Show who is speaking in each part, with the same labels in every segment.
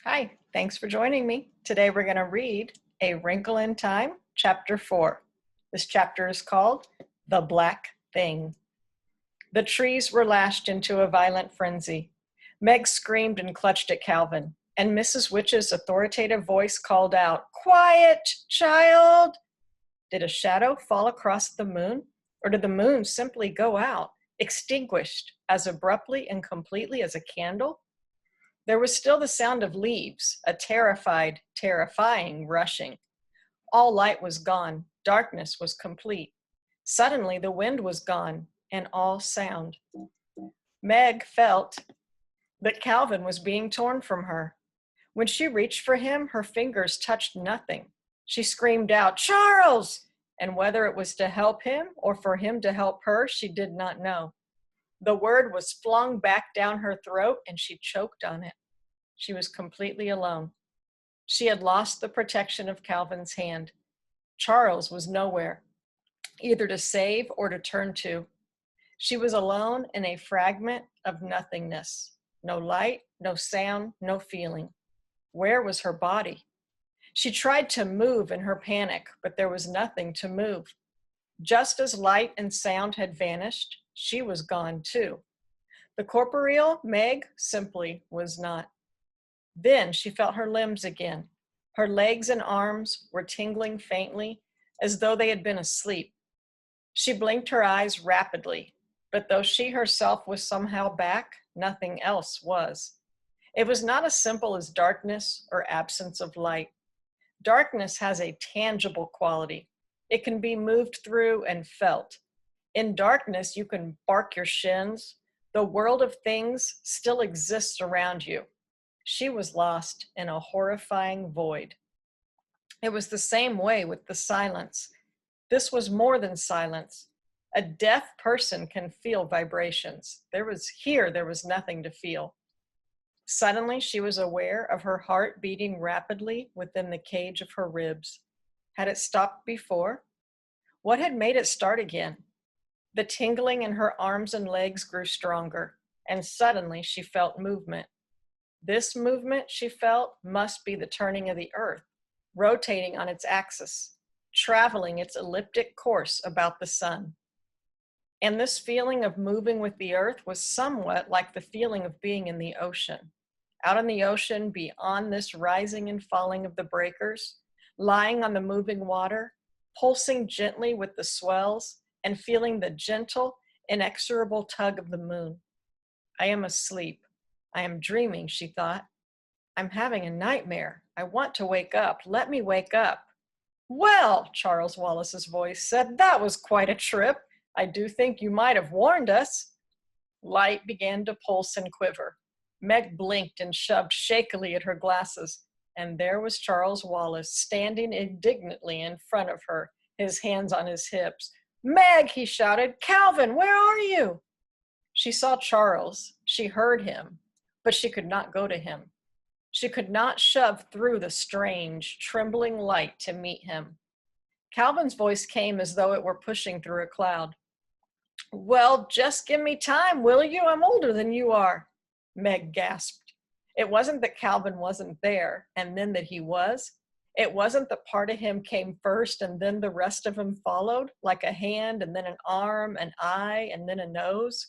Speaker 1: Hi, thanks for joining me. Today we're going to read A Wrinkle in Time, Chapter 4. This chapter is called The Black Thing. The trees were lashed into a violent frenzy. Meg screamed and clutched at Calvin, and Mrs. Witch's authoritative voice called out, "Quiet, child!" Did a shadow fall across the moon, or did the moon simply go out, extinguished as abruptly and completely as a candle? There was still the sound of leaves, a terrified, terrifying rushing. All light was gone. Darkness was complete. Suddenly, the wind was gone, and all sound. Meg felt that Calvin was being torn from her. When she reached for him, her fingers touched nothing. She screamed out, "Charles!" And whether it was to help him or for him to help her, she did not know. The word was flung back down her throat, and she choked on it. She was completely alone. She had lost the protection of Calvin's hand. Charles was nowhere, either to save or to turn to. She was alone in a fragment of nothingness. No light, no sound, no feeling. Where was her body? She tried to move in her panic, but there was nothing to move. Just as light and sound had vanished, she was gone too. The corporeal Meg simply was not. Then she felt her limbs again. Her legs and arms were tingling faintly, as though they had been asleep. She blinked her eyes rapidly, but though she herself was somehow back, nothing else was. It was not as simple as darkness or absence of light. Darkness has a tangible quality. It can be moved through and felt. In darkness, you can bark your shins. The world of things still exists around you. She was lost in a horrifying void. It was the same way with the silence. This was more than silence. A deaf person can feel vibrations. There was nothing to feel. Suddenly, she was aware of her heart beating rapidly within the cage of her ribs. Had it stopped before? What had made it start again? The tingling in her arms and legs grew stronger, and suddenly she felt movement. This movement, she felt, must be the turning of the earth, rotating on its axis, traveling its elliptic course about the sun. And this feeling of moving with the earth was somewhat like the feeling of being in the ocean. Out in the ocean, beyond this rising and falling of the breakers, lying on the moving water, pulsing gently with the swells, and feeling the gentle, inexorable tug of the moon. I am asleep. I am dreaming, she thought. I'm having a nightmare. I want to wake up. Let me wake up. "Well," Charles Wallace's voice said, "that was quite a trip. I do think you might have warned us." Light began to pulse and quiver. Meg blinked and shoved shakily at her glasses, and there was Charles Wallace standing indignantly in front of her, his hands on his hips. "Meg," he shouted, "Calvin, where are you?" She saw Charles. She heard him, but she could not go to him. She could not shove through the strange, trembling light to meet him. Calvin's voice came as though it were pushing through a cloud. "Well, just give me time, will you? I'm older than you are." Meg gasped. It wasn't that Calvin wasn't there, and then that he was. It wasn't that part of him came first and then the rest of him followed, like a hand and then an arm, an eye, and then a nose.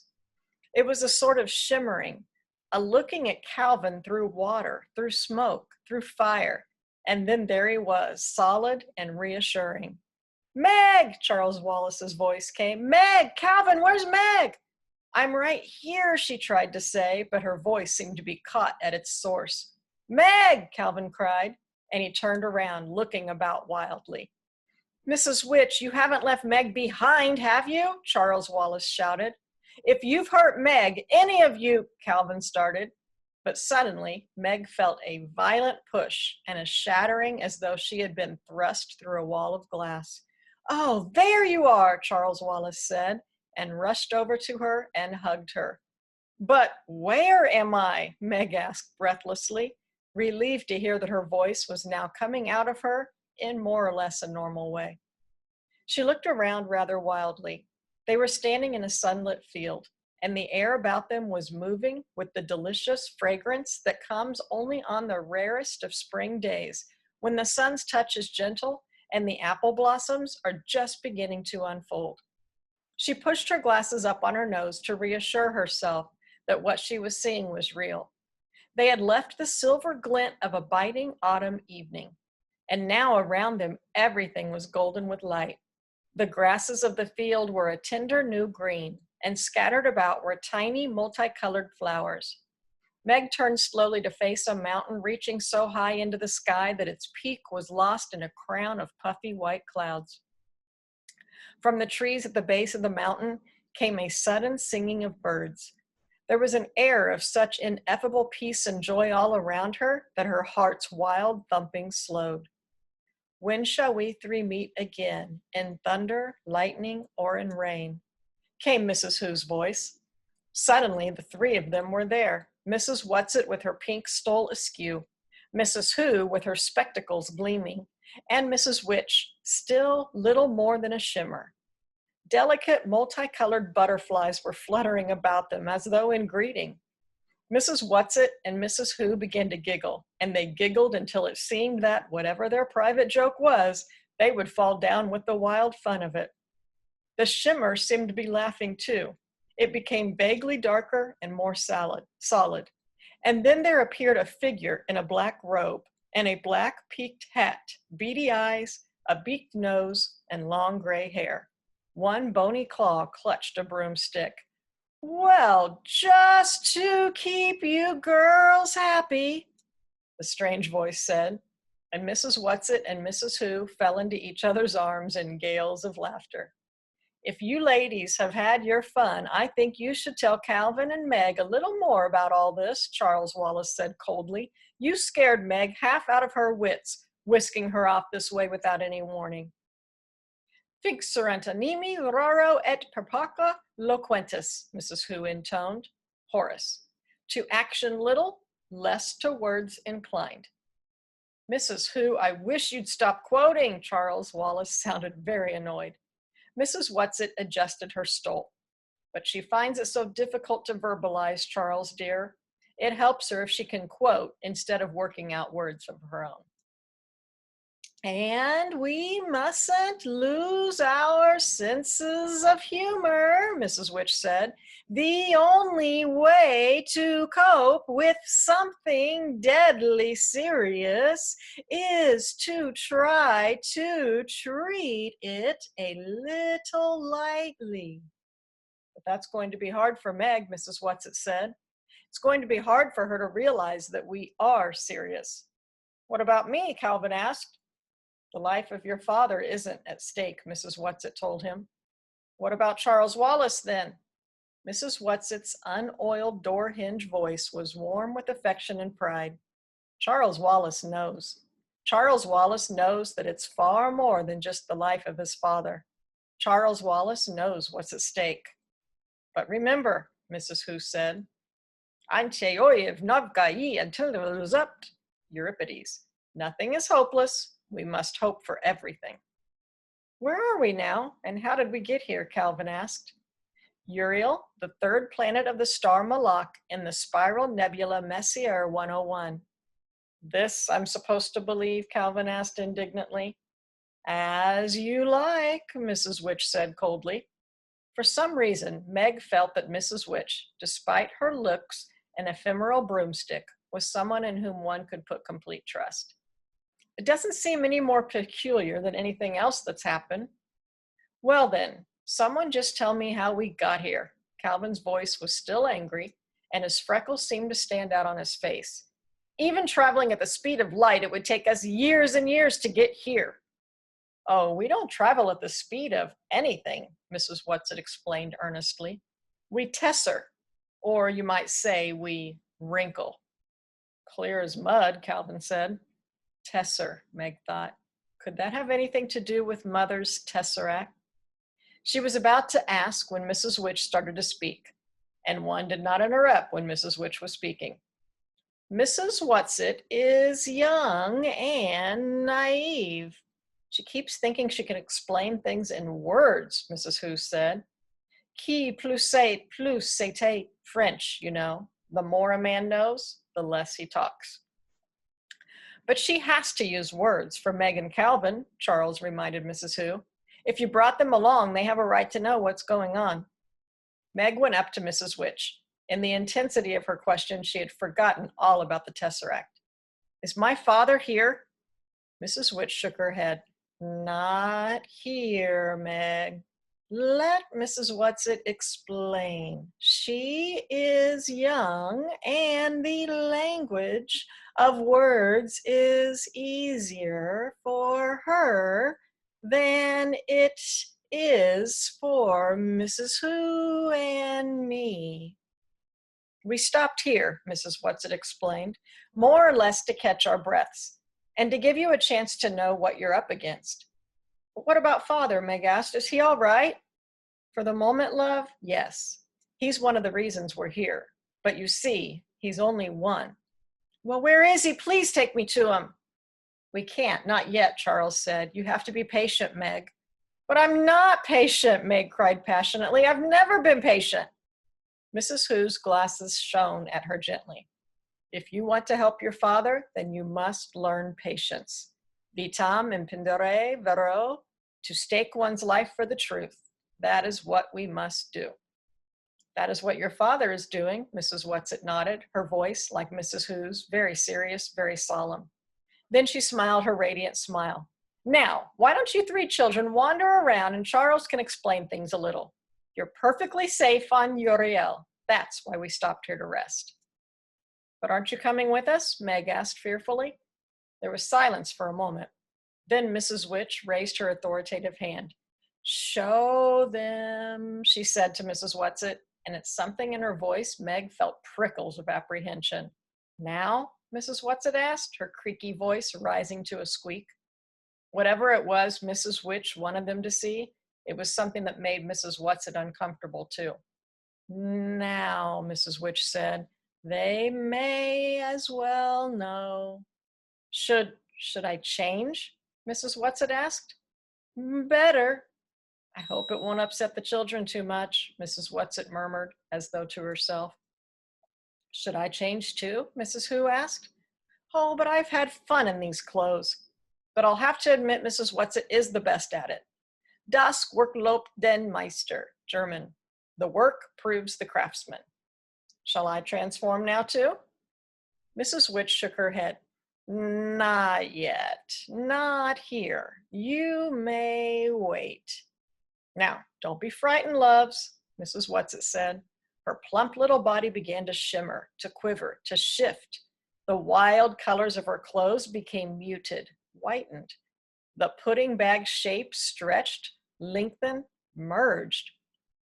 Speaker 1: It was a sort of shimmering, a looking at Calvin through water, through smoke, through fire, and then there he was, solid and reassuring. "Meg!" Charles Wallace's voice came. "Meg! Calvin, where's Meg?" "I'm right here," she tried to say, but her voice seemed to be caught at its source. "Meg!" Calvin cried, and he turned around, looking about wildly. "Mrs. Witch, you haven't left Meg behind, have you?" Charles Wallace shouted. "If you've hurt Meg, any of you," Calvin started. But suddenly, Meg felt a violent push and a shattering as though she had been thrust through a wall of glass. "Oh, there you are," Charles Wallace said, and rushed over to her and hugged her. "But where am I?" Meg asked breathlessly, relieved to hear that her voice was now coming out of her in more or less a normal way. She looked around rather wildly. They were standing in a sunlit field, and the air about them was moving with the delicious fragrance that comes only on the rarest of spring days, when the sun's touch is gentle and the apple blossoms are just beginning to unfold. She pushed her glasses up on her nose to reassure herself that what she was seeing was real. They had left the silver glint of a biting autumn evening, and now around them everything was golden with light. The grasses of the field were a tender new green, and scattered about were tiny multicolored flowers. Meg turned slowly to face a mountain reaching so high into the sky that its peak was lost in a crown of puffy white clouds. From the trees at the base of the mountain came a sudden singing of birds. There was an air of such ineffable peace and joy all around her that her heart's wild thumping slowed. When shall we three meet again, in thunder, lightning, or in rain? Came Mrs. Who's voice. Suddenly, the three of them were there. Mrs. Whatsit with her pink stole askew, Mrs. Who with her spectacles gleaming, and Mrs. Witch, still little more than a shimmer. Delicate, multicolored butterflies were fluttering about them as though in greeting. Mrs. Whatsit and Mrs. Who began to giggle, and they giggled until it seemed that, whatever their private joke was, they would fall down with the wild fun of it. The shimmer seemed to be laughing too. It became vaguely darker and more solid. And then there appeared a figure in a black robe and a black peaked hat, beady eyes, a beaked nose, and long gray hair. One bony claw clutched a broomstick. "Well, just to keep you girls happy," the strange voice said, and Mrs. Whatsit and Mrs. Who fell into each other's arms in gales of laughter. "If you ladies have had your fun, I think you should tell Calvin and Meg a little more about all this," Charles Wallace said coldly. "You scared Meg half out of her wits, whisking her off this way without any warning." "Fixerant animi raro et perpaca loquentis," Mrs. Who intoned. Horace. "To action little, less to words inclined." "Mrs. Who, I wish you'd stop quoting," Charles Wallace sounded very annoyed. Mrs. Whatsit adjusted her stole. "But she finds it so difficult to verbalize, Charles dear. It helps her if she can quote instead of working out words of her own." "And we mustn't lose our senses of humor," Mrs. Witch said. "The only way to cope with something deadly serious is to try to treat it a little lightly." "But that's going to be hard for Meg," Mrs. Whatsit said. "It's going to be hard for her to realize that we are serious." "What about me?" Calvin asked. "The life of your father isn't at stake," Mrs. Whatsit told him. "What about Charles Wallace, then?" Mrs. Whatsit's unoiled door hinge voice was warm with affection and pride. "Charles Wallace knows. Charles Wallace knows that it's far more than just the life of his father. Charles Wallace knows what's at stake." "But remember," Mrs. Who said, "Ancheoyev novgai until uzapt," Euripides. "Nothing is hopeless. We must hope for everything." "Where are we now, and how did we get here?" Calvin asked. "Uriel, the third planet of the star Malak in the spiral nebula Messier 101. "This I'm supposed to believe?" Calvin asked indignantly. "As you like," Mrs. Witch said coldly. For some reason, Meg felt that Mrs. Witch, despite her looks and ephemeral broomstick, was someone in whom one could put complete trust. "It doesn't seem any more peculiar than anything else that's happened." "Well then, someone just tell me how we got here." Calvin's voice was still angry, and his freckles seemed to stand out on his face. "Even traveling at the speed of light, it would take us years and years to get here." "Oh, we don't travel at the speed of anything," Mrs. Whatsit explained earnestly. "We tesser, or you might say we wrinkle." "Clear as mud," Calvin said. Tesser, Meg thought. Could that have anything to do with Mother's tesseract? She was about to ask when Mrs. Witch started to speak, and one did not interrupt when Mrs. Witch was speaking. "Mrs. Whatsit is young and naive. She keeps thinking she can explain things in words," Mrs. Who said. Qui plus sait, plus c'est French, you know. The more a man knows, the less he talks. But she has to use words for Meg and Calvin, Charles reminded Mrs. Who. If you brought them along, they have a right to know what's going on. Meg went up to Mrs. Witch. In the intensity of her question, she had forgotten all about the tesseract. Is my father here? Mrs. Witch shook her head. Not here, Meg. Let Mrs. Whatsit explain. She is young, and the language of words is easier for her than it is for Mrs. Who and me. We stopped here, Mrs. Whatsit explained, more or less to catch our breaths, and to give you a chance to know what you're up against. But what about Father? Meg asked. Is he all right? For the moment, love, yes. He's one of the reasons we're here. But you see, he's only one. Well, where is he? Please take me to him. We can't, not yet, Charles said. You have to be patient, Meg. But I'm not patient, Meg cried passionately. I've never been patient. Mrs. Who's glasses shone at her gently. If you want to help your father, then you must learn patience. Vitam impendere vero, to stake one's life for the truth. That is what we must do. That is what your father is doing, Mrs. Whatsit nodded, her voice, like Mrs. Who's, very serious, very solemn. Then she smiled her radiant smile. Now, why don't you three children wander around and Charles can explain things a little? You're perfectly safe on Uriel. That's why we stopped here to rest. But aren't you coming with us? Meg asked fearfully. There was silence for a moment. Then Mrs. Witch raised her authoritative hand. Show them, she said to Mrs. Whatsit, and at something in her voice, Meg felt prickles of apprehension. Now? Mrs. Whatsit asked, her creaky voice rising to a squeak. Whatever it was Mrs. Witch wanted them to see, it was something that made Mrs. Whatsit uncomfortable too. Now, Mrs. Witch said, they may as well know. Should I change? Mrs. Whatsit asked. Better. I hope it won't upset the children too much, Mrs. Whatsit murmured, as though to herself. Should I change too? Mrs. Who asked. Oh, but I've had fun in these clothes. But I'll have to admit Mrs. Whatsit is the best at it. Das Werk lobt den Meister, German. The work proves the craftsman. Shall I transform now too? Mrs. Witch shook her head. Not yet. Not here. You may wait. Now, don't be frightened, loves, Mrs. Whatsit said. Her plump little body began to shimmer, to quiver, to shift. The wild colors of her clothes became muted, whitened. The pudding bag shape stretched, lengthened, merged.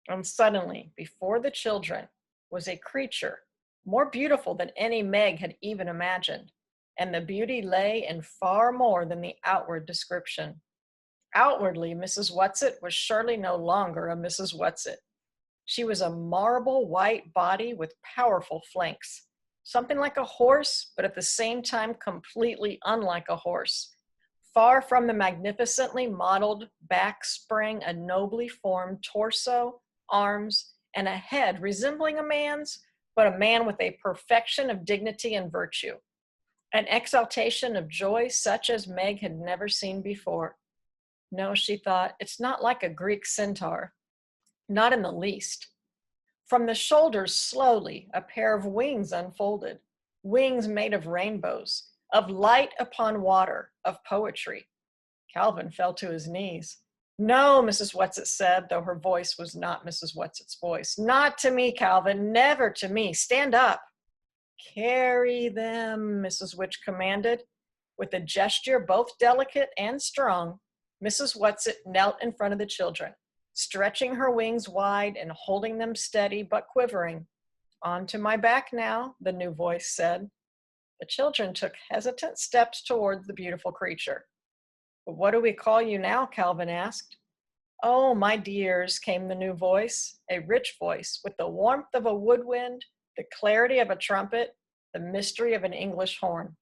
Speaker 1: And suddenly, before the children, was a creature more beautiful than any Meg had even imagined. And the beauty lay in far more than the outward description. Outwardly, Mrs. Whatsit was surely no longer a Mrs. Whatsit. She was a marble white body with powerful flanks, something like a horse, but at the same time completely unlike a horse. Far from the magnificently modeled back sprang a nobly formed torso, arms, and a head resembling a man's, but a man with a perfection of dignity and virtue. An exaltation of joy such as Meg had never seen before. No, she thought, it's not like a Greek centaur. Not in the least. From the shoulders, slowly, a pair of wings unfolded, wings made of rainbows, of light upon water, of poetry. Calvin fell to his knees. No, Mrs. Whatsit said, though her voice was not Mrs. Whatsit's voice. Not to me, Calvin, never to me. Stand up. Carry them, Mrs. Witch commanded. With a gesture both delicate and strong, Mrs. Whatsit knelt in front of the children, stretching her wings wide and holding them steady but quivering. Onto my back now, the new voice said. The children took hesitant steps towards the beautiful creature. But what do we call you now? Calvin asked. Oh, my dears, came the new voice, a rich voice with the warmth of a woodwind, the clarity of a trumpet, the mystery of an English horn.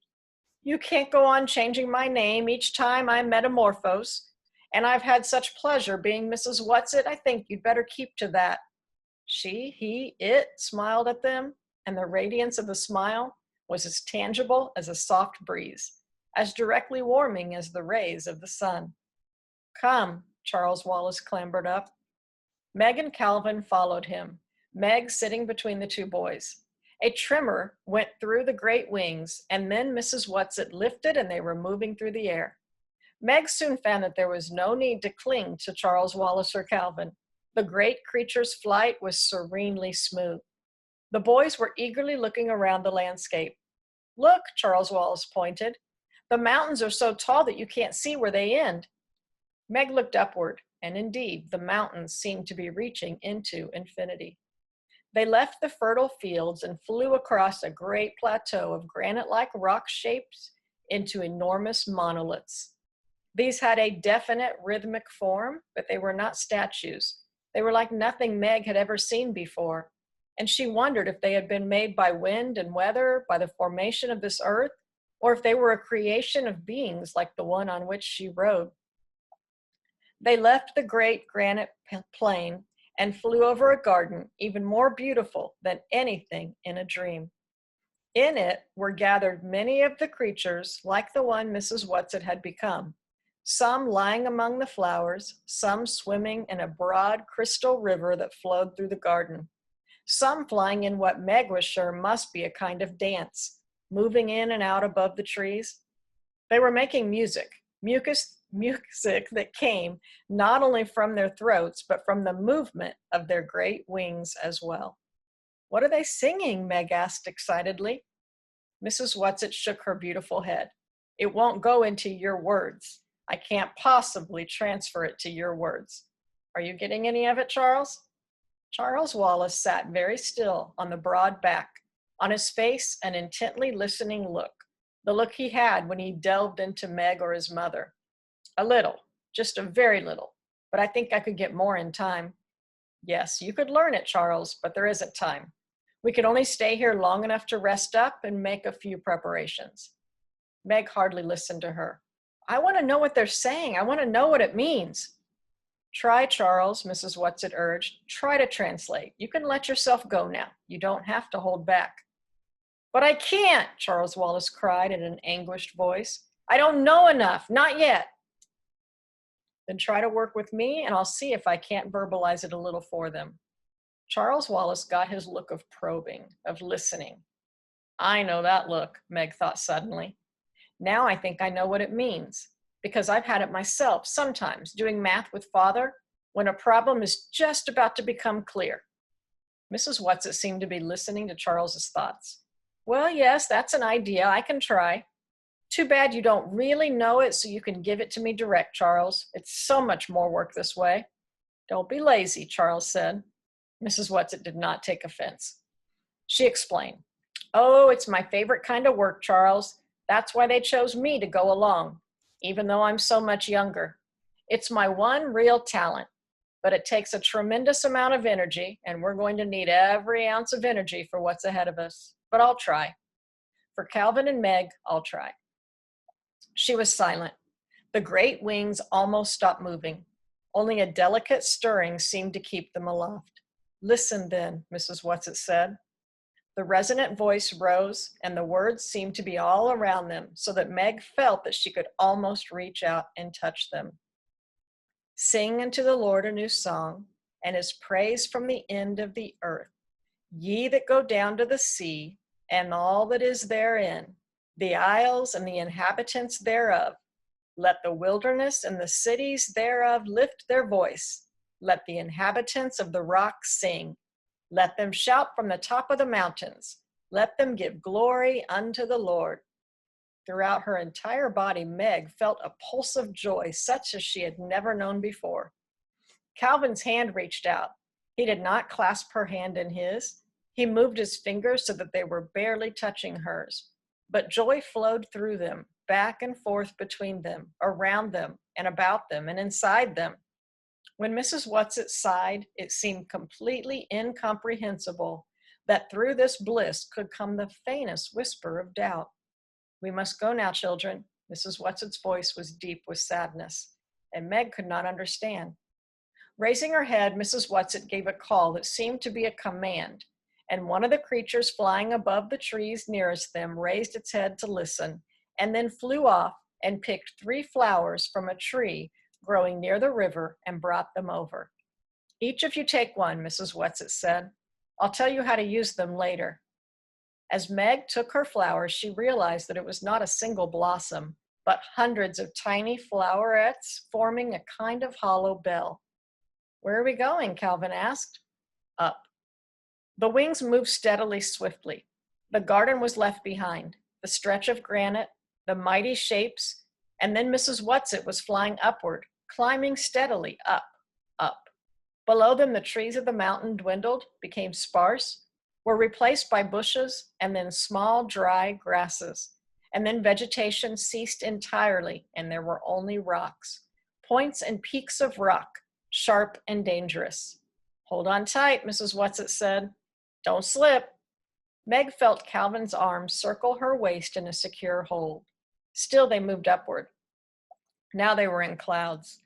Speaker 1: You can't go on changing my name each time I metamorphose, and I've had such pleasure being Mrs. Whatsit, I think you'd better keep to that. She, he, it smiled at them, and the radiance of the smile was as tangible as a soft breeze, as directly warming as the rays of the sun. Come, Charles Wallace clambered up. Meg and Calvin followed him, Meg sitting between the two boys. A tremor went through the great wings, and then Mrs. Whatsit lifted and they were moving through the air. Meg soon found that there was no need to cling to Charles Wallace or Calvin. The great creature's flight was serenely smooth. The boys were eagerly looking around the landscape. Look, Charles Wallace pointed. The mountains are so tall that you can't see where they end. Meg looked upward, and indeed, the mountains seemed to be reaching into infinity. They left the fertile fields and flew across a great plateau of granite-like rock shapes into enormous monoliths. These had a definite rhythmic form, but they were not statues. They were like nothing Meg had ever seen before, and she wondered if they had been made by wind and weather, by the formation of this earth, or if they were a creation of beings like the one on which she rode. They left the great granite plain and flew over a garden even more beautiful than anything in a dream. In it were gathered many of the creatures like the one Mrs. Whatsit had become, some lying among the flowers, some swimming in a broad crystal river that flowed through the garden, some flying in what Meg was sure must be a kind of dance, moving in and out above the trees. They were making music that came not only from their throats, but from the movement of their great wings as well. What are they singing? Meg asked excitedly. Mrs. Whatsit shook her beautiful head. It won't go into your words. I can't possibly transfer it to your words. Are you getting any of it, Charles? Charles Wallace sat very still on the broad back, on his face an intently listening look, the look he had when he delved into Meg or his mother. A little, just a very little, but I think I could get more in time. Yes, you could learn it, Charles, but there isn't time. We can only stay here long enough to rest up and make a few preparations. Meg hardly listened to her. I want to know what they're saying. I want to know what it means. Try, Charles, Mrs. Whatsit urged. Try to translate. You can let yourself go now. You don't have to hold back. But I can't, Charles Wallace cried in an anguished voice. I don't know enough, not yet. Then try to work with me and I'll see if I can't verbalize it a little for them. Charles Wallace got his look of probing, of listening. I know that look, Meg thought suddenly. Now I think I know what it means, because I've had it myself sometimes doing math with Father when a problem is just about to become clear. Mrs. Whatsit seemed to be listening to Charles's thoughts. Well, yes, that's an idea. I can try. Too bad you don't really know it so you can give it to me direct, Charles. It's so much more work this way. Don't be lazy, Charles said. Mrs. Whatsit did not take offense. She explained, Oh, it's my favorite kind of work, Charles. That's why they chose me to go along, even though I'm so much younger. It's my one real talent, but it takes a tremendous amount of energy, and we're going to need every ounce of energy for what's ahead of us. But I'll try. For Calvin and Meg, I'll try. She was silent. The great wings almost stopped moving. Only a delicate stirring seemed to keep them aloft. Listen then, Mrs. Whatsit said. The resonant voice rose, and the words seemed to be all around them, so that Meg felt that she could almost reach out and touch them. Sing unto the Lord a new song, and his praise from the end of the earth. Ye that go down to the sea, and all that is therein, the isles and the inhabitants thereof. Let the wilderness and the cities thereof lift their voice. Let the inhabitants of the rocks sing. Let them shout from the top of the mountains. Let them give glory unto the Lord. Throughout her entire body, Meg felt a pulse of joy such as she had never known before. Calvin's hand reached out. He did not clasp her hand in his. He moved his fingers so that they were barely touching hers. But joy flowed through them, back and forth between them, around them, and about them, and inside them. When Mrs. Whatsit sighed, it seemed completely incomprehensible that through this bliss could come the faintest whisper of doubt. We must go now, children. Mrs. Whatsit's voice was deep with sadness, and Meg could not understand. Raising her head, Mrs. Whatsit gave a call that seemed to be a command, and one of the creatures flying above the trees nearest them raised its head to listen, and then flew off and picked 3 flowers from a tree growing near the river and brought them over. "Each of you take one," Mrs. Whatsit said. "I'll tell you how to use them later." As Meg took her flowers, she realized that it was not a single blossom, but hundreds of tiny flowerets forming a kind of hollow bell. "Where are we going?" Calvin asked. "Up." The wings moved steadily, swiftly. The garden was left behind, the stretch of granite, the mighty shapes, and then Mrs. Whatsit was flying upward, climbing steadily up, up. Below them, the trees of the mountain dwindled, became sparse, were replaced by bushes, and then small, dry grasses. And then vegetation ceased entirely, and there were only rocks, points and peaks of rock, sharp and dangerous. "Hold on tight," Mrs. Whatsit said. "Don't slip." Meg felt Calvin's arms circle her waist in a secure hold. Still they moved upward. Now they were in clouds.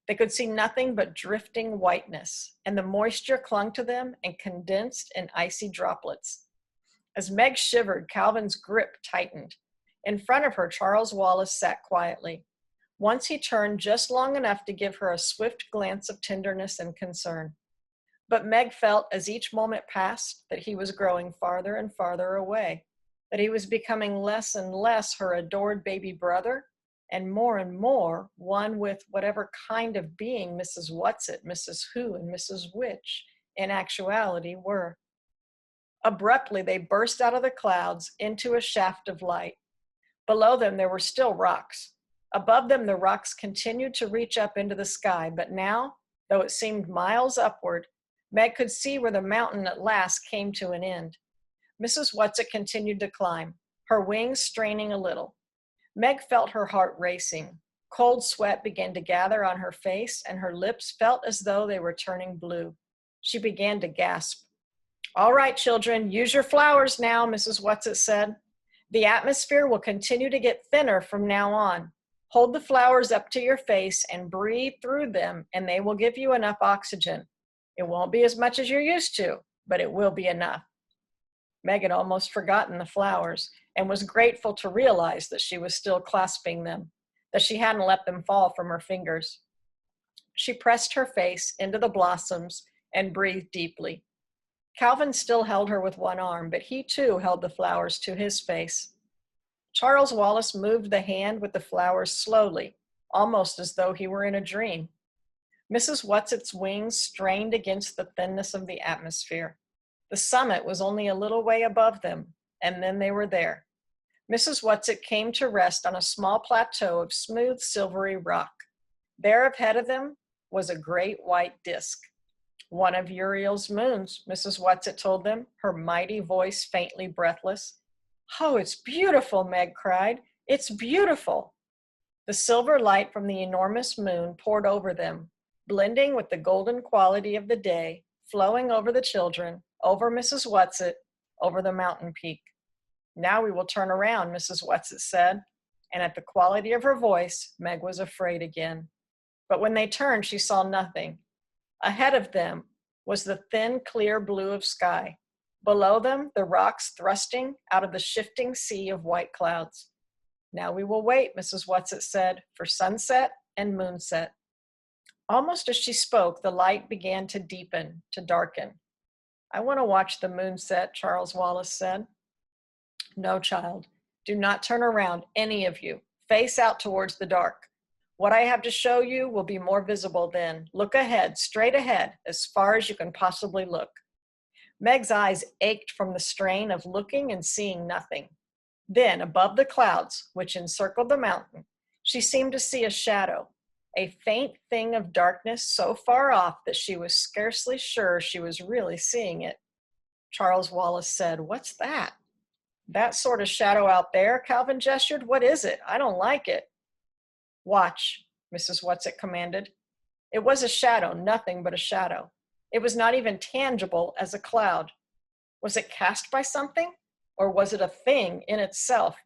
Speaker 1: They could see nothing but drifting whiteness, and the moisture clung to them and condensed in icy droplets. As Meg shivered, Calvin's grip tightened. In front of her, Charles Wallace sat quietly. Once he turned just long enough to give her a swift glance of tenderness and concern. But Meg felt as each moment passed that he was growing farther and farther away, that he was becoming less and less her adored baby brother, and more one with whatever kind of being Mrs. Whatsit, Mrs. Who, and Mrs. Which in actuality were. Abruptly, they burst out of the clouds into a shaft of light. Below them, there were still rocks. Above them, the rocks continued to reach up into the sky, but now, though it seemed miles upward, Meg could see where the mountain at last came to an end. Mrs. Whatsit continued to climb, her wings straining a little. Meg felt her heart racing. Cold sweat began to gather on her face, and her lips felt as though they were turning blue. She began to gasp. "All right, children, use your flowers now," Mrs. Whatsit said. "The atmosphere will continue to get thinner from now on. Hold the flowers up to your face and breathe through them, and they will give you enough oxygen. It won't be as much as you're used to, but it will be enough." Meg had almost forgotten the flowers and was grateful to realize that she was still clasping them, that she hadn't let them fall from her fingers. She pressed her face into the blossoms and breathed deeply. Calvin still held her with one arm, but he too held the flowers to his face. Charles Wallace moved the hand with the flowers slowly, almost as though he were in a dream. Mrs. Whatsit's wings strained against the thinness of the atmosphere. The summit was only a little way above them, and then they were there. Mrs. Whatsit came to rest on a small plateau of smooth, silvery rock. There ahead of them was a great white disk. "One of Uriel's moons," Mrs. Whatsit told them, her mighty voice faintly breathless. "Oh, it's beautiful," Meg cried. "It's beautiful." The silver light from the enormous moon poured over them, blending with the golden quality of the day, flowing over the children, over Mrs. Whatsit, over the mountain peak. "Now we will turn around," Mrs. Whatsit said, and at the quality of her voice, Meg was afraid again. But when they turned, she saw nothing. Ahead of them was the thin, clear blue of sky. Below them, the rocks thrusting out of the shifting sea of white clouds. "Now we will wait," Mrs. Whatsit said, "for sunset and moonset." Almost as she spoke, the light began to deepen, to darken. "I want to watch the moonset," Charles Wallace said. "No, child. Do not turn around, any of you. Face out towards the dark. What I have to show you will be more visible then. Look ahead, straight ahead, as far as you can possibly look." Meg's eyes ached from the strain of looking and seeing nothing. Then, above the clouds, which encircled the mountain, she seemed to see a shadow, a faint thing of darkness so far off that she was scarcely sure she was really seeing it. Charles Wallace said, "What's that?" "That sort of shadow out there," Calvin gestured. "What is it? I don't like it." "Watch," Mrs. Whatsit commanded. It was a shadow, nothing but a shadow. It was not even tangible as a cloud. Was it cast by something? Or was it a thing in itself?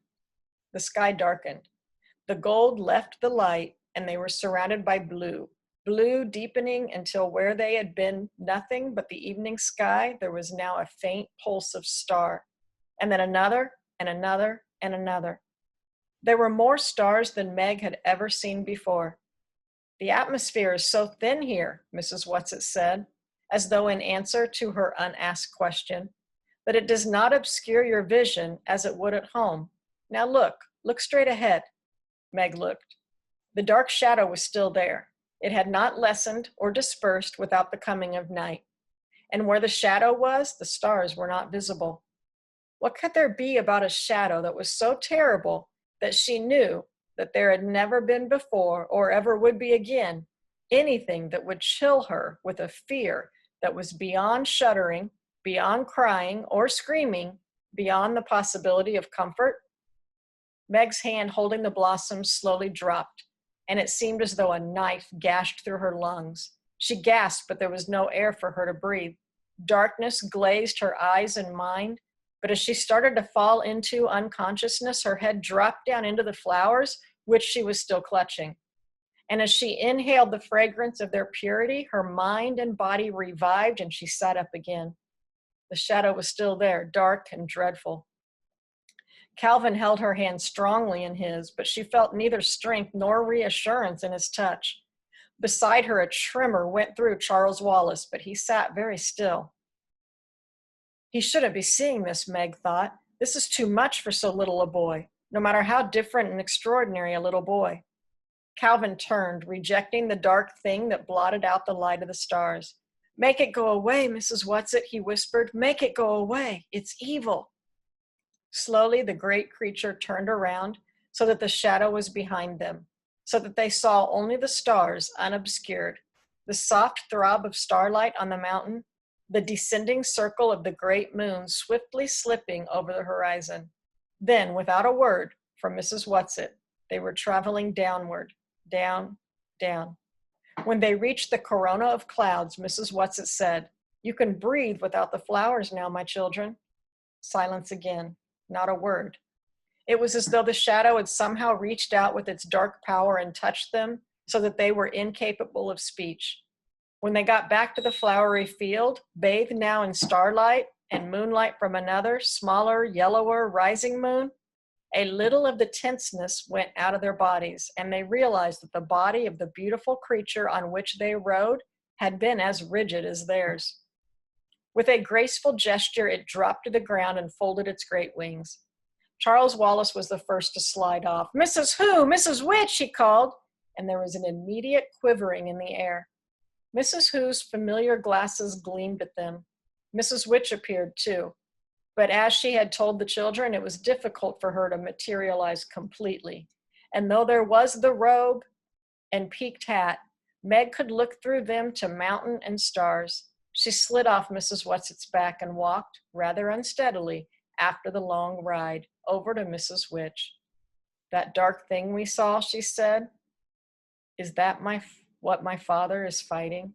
Speaker 1: The sky darkened. The gold left the light, and they were surrounded by blue, Blue deepening until where they had been nothing but the evening sky, there was now a faint pulse of star, and then another, and another, and another. There were more stars than Meg had ever seen before. "The atmosphere is so thin here," Mrs. Whatsit said, as though in answer to her unasked question, "that it does not obscure your vision as it would at home. Now look straight ahead." Meg looked. The dark shadow was still there. It had not lessened or dispersed without the coming of night. And where the shadow was, the stars were not visible. What could there be about a shadow that was so terrible that she knew that there had never been before, or ever would be again, anything that would chill her with a fear that was beyond shuddering, beyond crying or screaming, beyond the possibility of comfort? Meg's hand holding the blossoms slowly dropped, and it seemed as though a knife gashed through her lungs. She gasped, but there was no air for her to breathe. Darkness glazed her eyes and mind, but as she started to fall into unconsciousness, her head dropped down into the flowers, which she was still clutching. And as she inhaled the fragrance of their purity, her mind and body revived, and she sat up again. The shadow was still there, dark and dreadful. Calvin held her hand strongly in his, but she felt neither strength nor reassurance in his touch. Beside her, a tremor went through Charles Wallace, but he sat very still. He shouldn't be seeing this, Meg thought. This is too much for so little a boy, no matter how different and extraordinary a little boy. Calvin turned, rejecting the dark thing that blotted out the light of the stars. "Make it go away, Mrs. Whatsit," he whispered. "Make it go away. It's evil." Slowly, the great creature turned around so that the shadow was behind them, so that they saw only the stars unobscured, the soft throb of starlight on the mountain, the descending circle of the great moon swiftly slipping over the horizon. Then, without a word from Mrs. Whatsit, they were traveling downward, down, down. When they reached the corona of clouds, Mrs. Whatsit said, "You can breathe without the flowers now, my children." Silence again. Not a word. It was as though the shadow had somehow reached out with its dark power and touched them so that they were incapable of speech. When they got back to the flowery field, bathed now in starlight and moonlight from another, smaller, yellower, rising moon, a little of the tenseness went out of their bodies, and they realized that the body of the beautiful creature on which they rode had been as rigid as theirs. With a graceful gesture, it dropped to the ground and folded its great wings. Charles Wallace was the first to slide off. "Mrs. Who? Mrs. Which?" he called, and there was an immediate quivering in the air. Mrs. Who's familiar glasses gleamed at them. Mrs. Which appeared too, but as she had told the children, it was difficult for her to materialize completely. And though there was the robe and peaked hat, Meg could look through them to mountain and stars. She slid off Mrs. Whatsit's back and walked, rather unsteadily, after the long ride, over to Mrs. Which. "That dark thing we saw," she said, "is that what my father is fighting?"